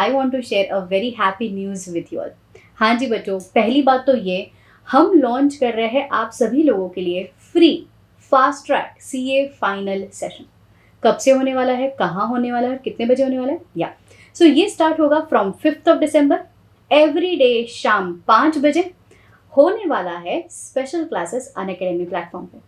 I want to share a very happy news with you all. हाँ जी बच्चों, पहली बात तो ये हम लॉन्च कर रहे हैं आप सभी लोगों के लिए free fast track CA final session. कब से होने वाला है, कहाँ होने वाला है, कितने बजे होने वाला है? सो ये स्टार्ट होगा फ्रॉम 5 दिसंबर. एवरी डे शाम 5 बजे होने वाला है स्पेशल क्लासेस अनअकैडमी प्लेटफॉर्म पे.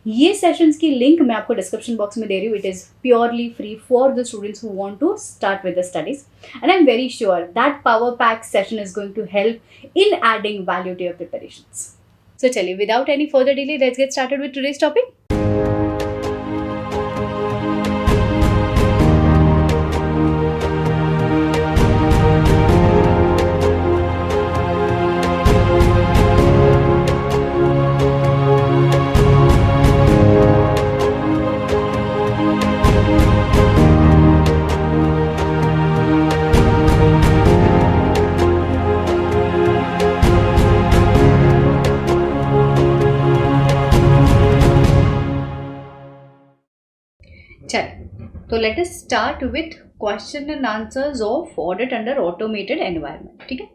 ये सेशंस की लिंक मैं आपको डिस्क्रिप्शन बॉक्स में दे रही हूँ. It is purely free for the students who want to start with the studies and I am very sure that power pack session is going to help in adding value to your preparations. So चलिए, without any further delay, let's get started with today's topic. तो let us start with question and answers of audit under automated environment. ठीक है,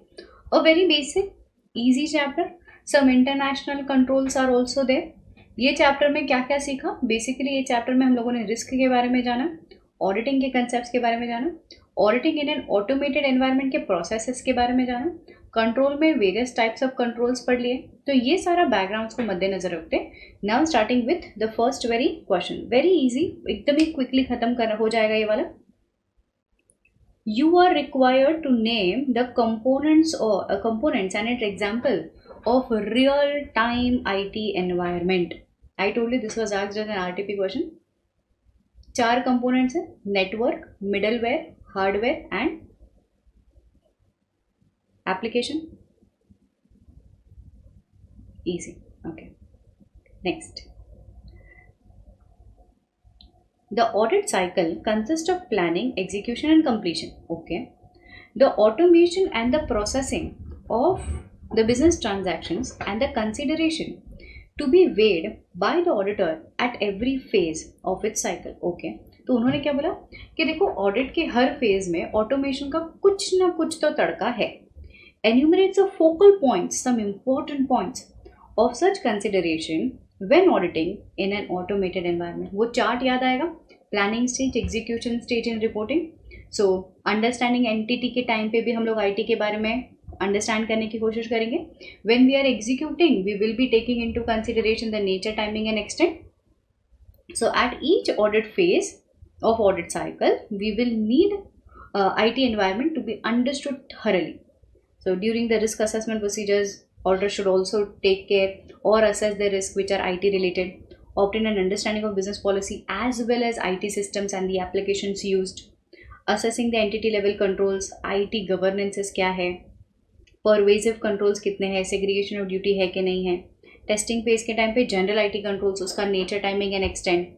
a very basic easy chapter. Some international controls are also there. ये chapter में क्या क्या सीखा? Basically ये chapter में हम लोगों ने रिस्क के बारे में जाना, ऑडिटिंग के कंसेप्ट के बारे में जाना, auditing in an automated environment के प्रोसेसेस के बारे में जाना, कंट्रोल में वेरियस टाइप्स ऑफ कंट्रोल्स पढ़ लिए. तो ये सारा बैकग्राउंड्स को मद्देनजर रखते now starting with the first very question. Very easy, एकदम ही क्विकली खत्म करना हो जाएगा ये वाला. You are required to name the components and it example of real time IT environment. I told you this was asked as an RTP question. 4 components है: network, middleware, hardware and application. Easy. Okay, next. The audit cycle consists of planning, execution and completion. Okay, the automation and the processing of the business transactions and the consideration to be weighed by the auditor at every phase of its cycle. Okay, तो उन्होंने क्या बोला कि देखो audit के हर phase में automation का कुछ ना कुछ तो तड़का है. Enumerates the focal points, some important points of such consideration when auditing in an automated environment. वो चार्ट याद आएगा: planning stage, execution stage and reporting. So understanding entity के टाइम पे भी हम लोग IT के बारे में अंडरस्टैंड करने की कोशिश करेंगे. When we are executing we will be taking into consideration the nature, timing and extent. So at each audit phase of audit cycle we will need IT environment to be understood thoroughly. So during the risk assessment procedures, auditor should also take care or assess the risk which are IT related, obtain an understanding of business policy as well as IT systems and the applications used, assessing the entity level controls, IT governances क्या है, pervasive controls कितने हैं, segregation of duty है कि नहीं है, testing phase के time पे general IT controls, उसका nature, timing and extent,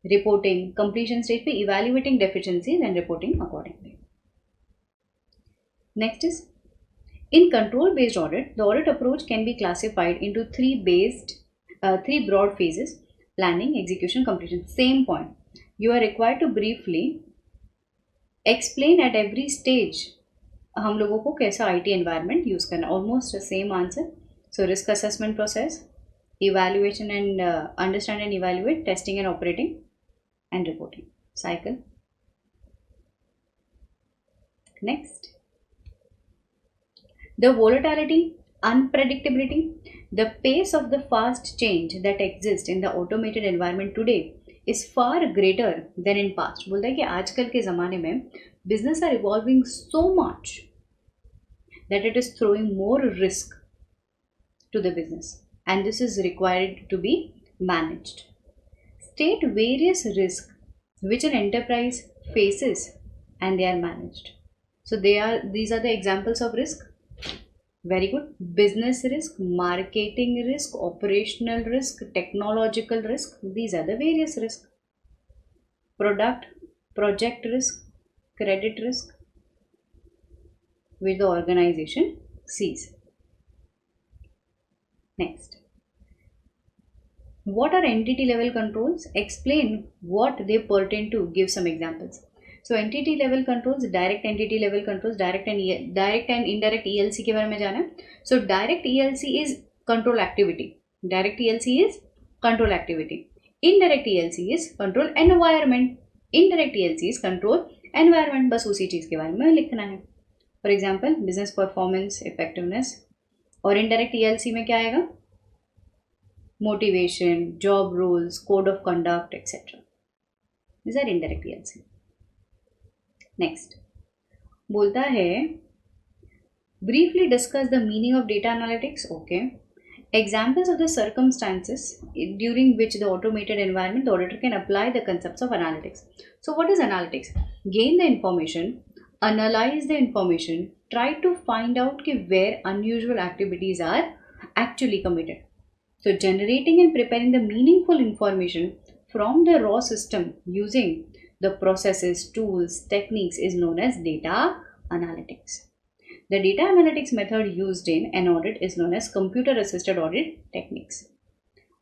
reporting, completion stage पे evaluating deficiencies and reporting accordingly. Next is, in control-based audit, the audit approach can be classified into three broad phases: planning, execution, completion. Same point. You are required to briefly explain at every stage हम लोगों को कैसा IT environment use करना. Almost the same answer. So risk assessment process, evaluation and understand and evaluate, testing and operating, and reporting cycle. Next. The volatility, unpredictability, the pace of the fast change that exists in the automated environment today is far greater than in past. बोलता है कि आजकल के ज़माने में business are evolving so much that it is throwing more risk to the business and this is required to be managed. State various risks which an enterprise faces and they are managed. So these are the examples of risk. Very good. Business risk, marketing risk, operational risk, technological risk. These are the various risks. Product, project risk, credit risk, which the organization sees. Next. What are entity level controls? Explain what they pertain to. Give some examples. So entity level controls, direct entity level controls, direct and indirect ELC के बारे में जाना है. So direct ELC is control activity, direct ELC is control activity. Indirect ELC is control environment, indirect ELC is control environment. बस उसी चीज के बारे में लिखना है. For example business performance, effectiveness. और इनडायरेक्ट ईएलसी में क्या आएगा? Motivation, job roles, code of conduct etcetera. This are indirect ELC. Next बोलता है briefly discuss the meaning of data analytics. Okay. Examples of the circumstances during which the automated environment the auditor can apply the concepts of analytics. So what is analytics? Gain the information, analyze the information, try to find out where unusual activities are actually committed. So generating and preparing the meaningful information from the raw system using the processes, tools, techniques is known as data analytics. The data analytics method used in an audit is known as computer assisted audit techniques.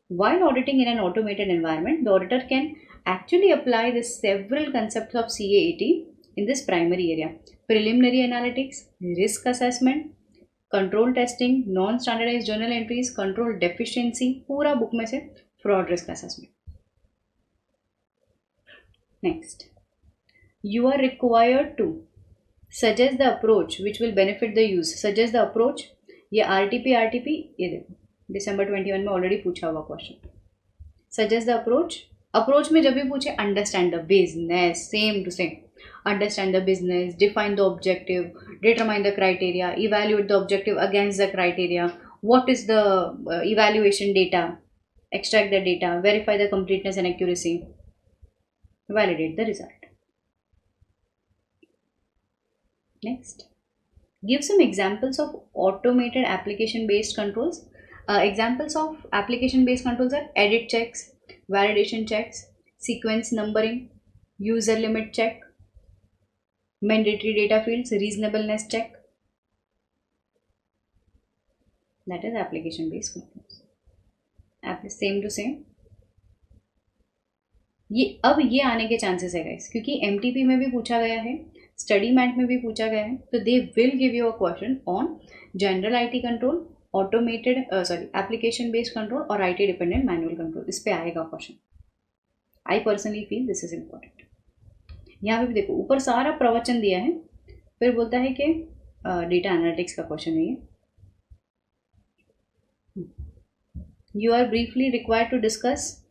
While auditing in an automated environment, the auditor can actually apply the several concepts of CAAT in this primary area: preliminary analytics, risk assessment, control testing, non-standardized journal entries, control deficiency, पूरा book में से fraud risk assessment. Next, you are required to suggest the approach which will benefit the use. Suggest the approach. ये RTP ये देखो December 21 में already पूछा हुआ question. Suggest the approach. Approach में जब भी पूछे understand the business, same to same. Understand the business, define the objective, determine the criteria, evaluate the objective against the criteria, what is the evaluation data, extract the data, verify the completeness and accuracy, validate the result. Next, give some examples of automated application-based controls. Examples of application-based controls are edit checks, validation checks, sequence numbering, user limit check, mandatory data fields, reasonableness check. That is application-based controls. Same to same. ये आने के chances है guys, क्योंकि MTP में भी पूछा गया है, स्टडी मैट में भी पूछा गया है. तो they will give you a question on general IT control, automated application based control और IT डिपेंडेंट मैनुअल कंट्रोल. इस पे आएगा question. I personally feel this is important. यहाँ पे भी देखो ऊपर सारा प्रवचन दिया है, फिर बोलता है कि डेटा एनालिटिक्स का क्वेश्चन है ये. You are briefly required to discuss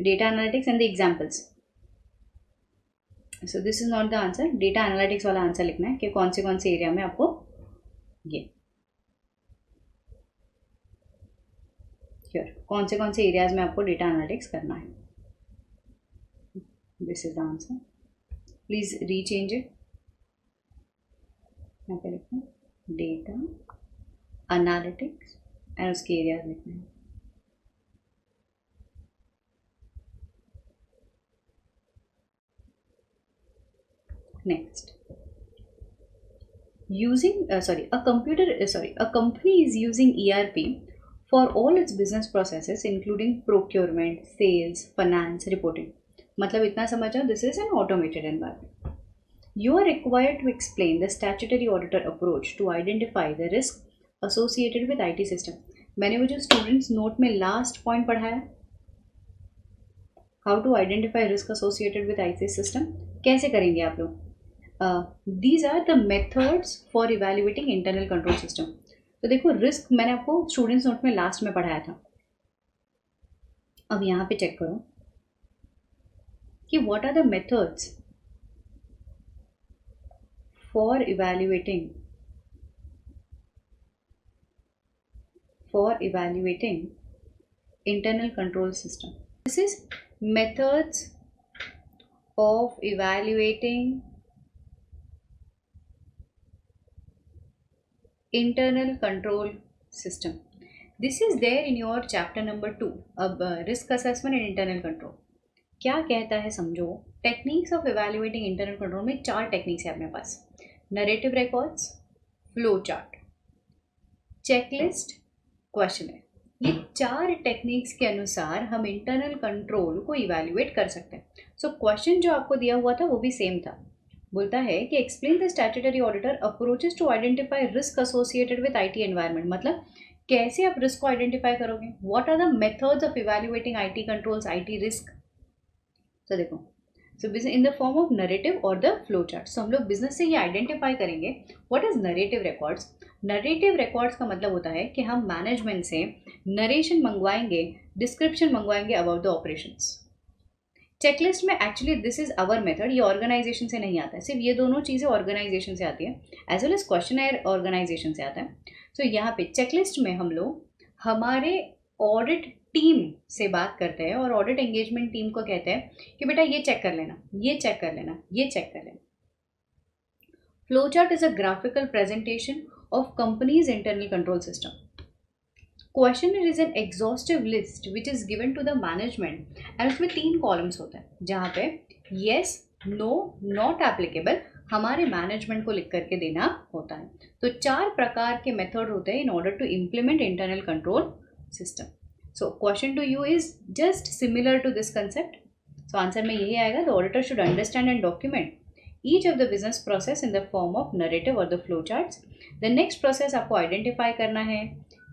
data analytics and the examples. So this is not the answer. Data analytics वाला आंसर लिखना है कि कौन से एरिया में आपको ये कौन से एरियाज में आपको डेटा एनालिटिक्स करना है. This is the answer. Please rechange it. यहाँ पे लिखना डेटा एनालिटिक्स एंड उसके एरियाज लिखना है. Next, a company is using ERP for all its business processes including procurement, sales, finance, reporting. मतलब इतना समझो, this is an automated environment. You are required to explain the statutory auditor approach to identify the risk associated with IT system. मैंने वो जो students note में last point पढ़ाया, how to identify risk associated with IT system, कैसे करेंगे आप लोग? These are the methods for evaluating internal control system. तो देखो रिस्क मैंने आपको स्टूडेंट्स नोट में लास्ट में पढ़ाया था. अब यहाँ पे चेक करो कि what are the methods for evaluating internal control system. This is methods of evaluating internal control system. This is there in your chapter number 2. अब risk assessment and internal control क्या कहता है समझो. Techniques of evaluating internal control में 4 techniques है अपने पास. Narrative records, flow chart, checklist, questionnaire. ये 4 टेक्निक्स के अनुसार हम इंटरनल कंट्रोल को इवेल्युएट कर सकते हैं. सो क्वेश्चन जो आपको दिया हुआ था वो भी सेम था. बोलता है कि explain the statutory auditor approaches to identify risk associated with IT environment, मतलब कैसे आप रिस्क को आइडेंटिफाई करोगे, what are the methods of evaluating IT controls, IT risk. तो देखो, so business in the form of narrative और the flow chart. So हम लोग बिजनेस से ये आइडेंटिफाई करेंगे what is narrative records. Narrative records का मतलब होता है कि हम मैनेजमेंट से नरेशन मंगवाएंगे, डिस्क्रिप्शन मंगवाएंगे अबाउट द ऑपरेशंस। चेकलिस्ट में actually this is our method, ये ऑर्गेनाइजेशन से नहीं आता है, सिर्फ ये दोनों चीज़ें ऑर्गेनाइजेशन से आती है, as well as questionnaire organisation से आता है। सो यहाँ पे चेकलिस्ट में हम लोग हमारे ऑडिट टीम से बात करते हैं और ऑडिट एंगेजमेंट टीम को कहते हैं कि बेटा ये चेक कर लेना, ये चेक कर लेना, ये चेक कर लेना। Flow chart is a graphical presentation of company's internal control system. Questionnaire is an exhaustive list which is given to the management and उसमें 3 कॉलम्स होते हैं जहाँ पे येस, नो, नॉट एप्लीकेबल हमारे मैनेजमेंट को लिख करके देना होता है। तो 4 प्रकार के मेथड होते हैं in order to implement internal control system. So question to you is just similar to this concept. So answer में यही आएगा, the auditor should understand and document each of the business process in the form of narrative और the flow charts. The next process आपको identify करना है,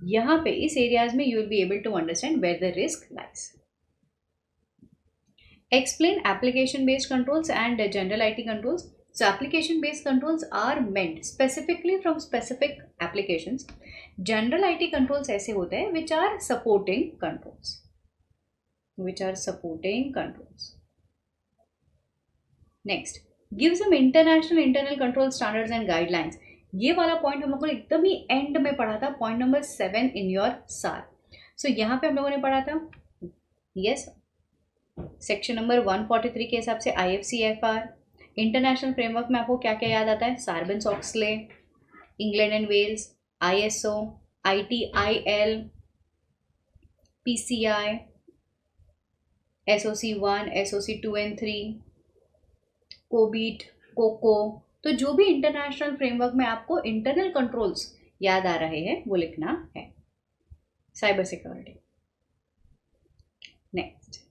यहाँ पे इस एरियाज में you will be able to understand where the risk lies. Explain application based controls and general IT controls. So application based controls are meant specifically from specific applications. General IT controls ऐसे होते हैं which are supporting controls. Which are supporting controls. Next, give some international internal control standards and guidelines. ये वाला point हम लोगों ने एकदम ही and में पढ़ा था, पॉइंट नंबर 7 इन योर सार। सो यहाँ पे हम लोगों ने पढ़ा था, यस, सेक्शन नंबर 143 के हिसाब से IFCFR। इंटरनेशनल फ्रेमवर्क में आपको क्या क्या याद आता है, Sarbanes Oxley, England and Wales, ISO, ITIL, PCI, SOC 1, SOC 2 and 3, COBIT, COCO. तो जो भी इंटरनेशनल फ्रेमवर्क में आपको इंटरनल कंट्रोल्स याद आ रहे हैं वो लिखना है। Cyber security. Next,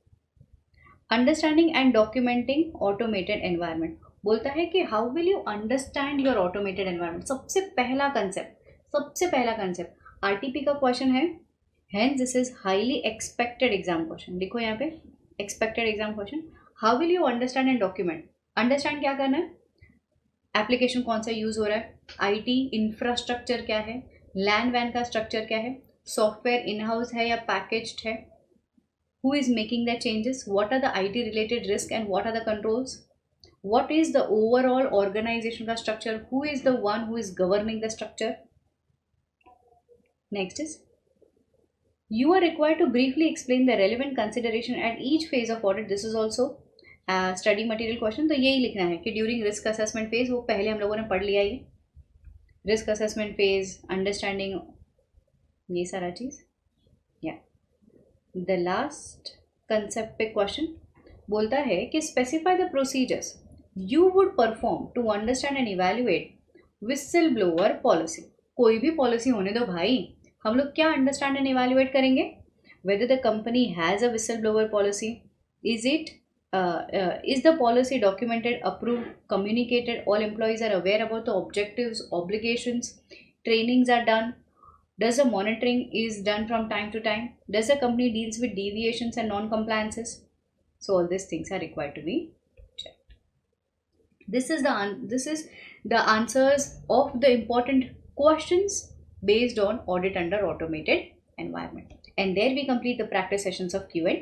understanding and documenting automated environment. बोलता है कि how will you understand your automated environment. सबसे पहला कंसेप्ट RTP का क्वेश्चन है, hence this is highly expected exam question. देखो यहाँ पे expected exam question, how will you understand and document. Understand क्या करना है, एप्लीकेशन कौन सा यूज हो रहा है, IT इंफ्रास्ट्रक्चर क्या है, लैन वैन का स्ट्रक्चर क्या है, सॉफ्टवेयर इन हाउस है या पैकेज्ड है, who is making the changes, what are the IT related risk and what are the controls, what is the overall organization का structure, who is the one who is governing the structure. Next is, you are required to briefly explain the relevant consideration at each phase of audit. This is also study material question। तो यही लिखना है कि during risk assessment phase, वो पहले हम लोगों ने पढ़ लिया ये, risk assessment phase, understanding, ये सारा चीज़। द लास्ट कंसेप्ट पे क्वेश्चन बोलता है कि specify the procedures you would perform to understand and evaluate whistle blower policy. कोई भी पॉलिसी होने दो भाई, हम लोग क्या अंडरस्टैंड एंड इवैल्यूएट करेंगे, whether the company has a whistle blower policy, is the policy documented, approved, communicated, all employees are aware about the objectives, obligations, trainings are done, does the monitoring is done from time to time, does the company deals with deviations and non-compliances. So all these things are required to be checked. This is the answers of the important questions based on audit under automated environment, and there we complete the practice sessions of Q&A.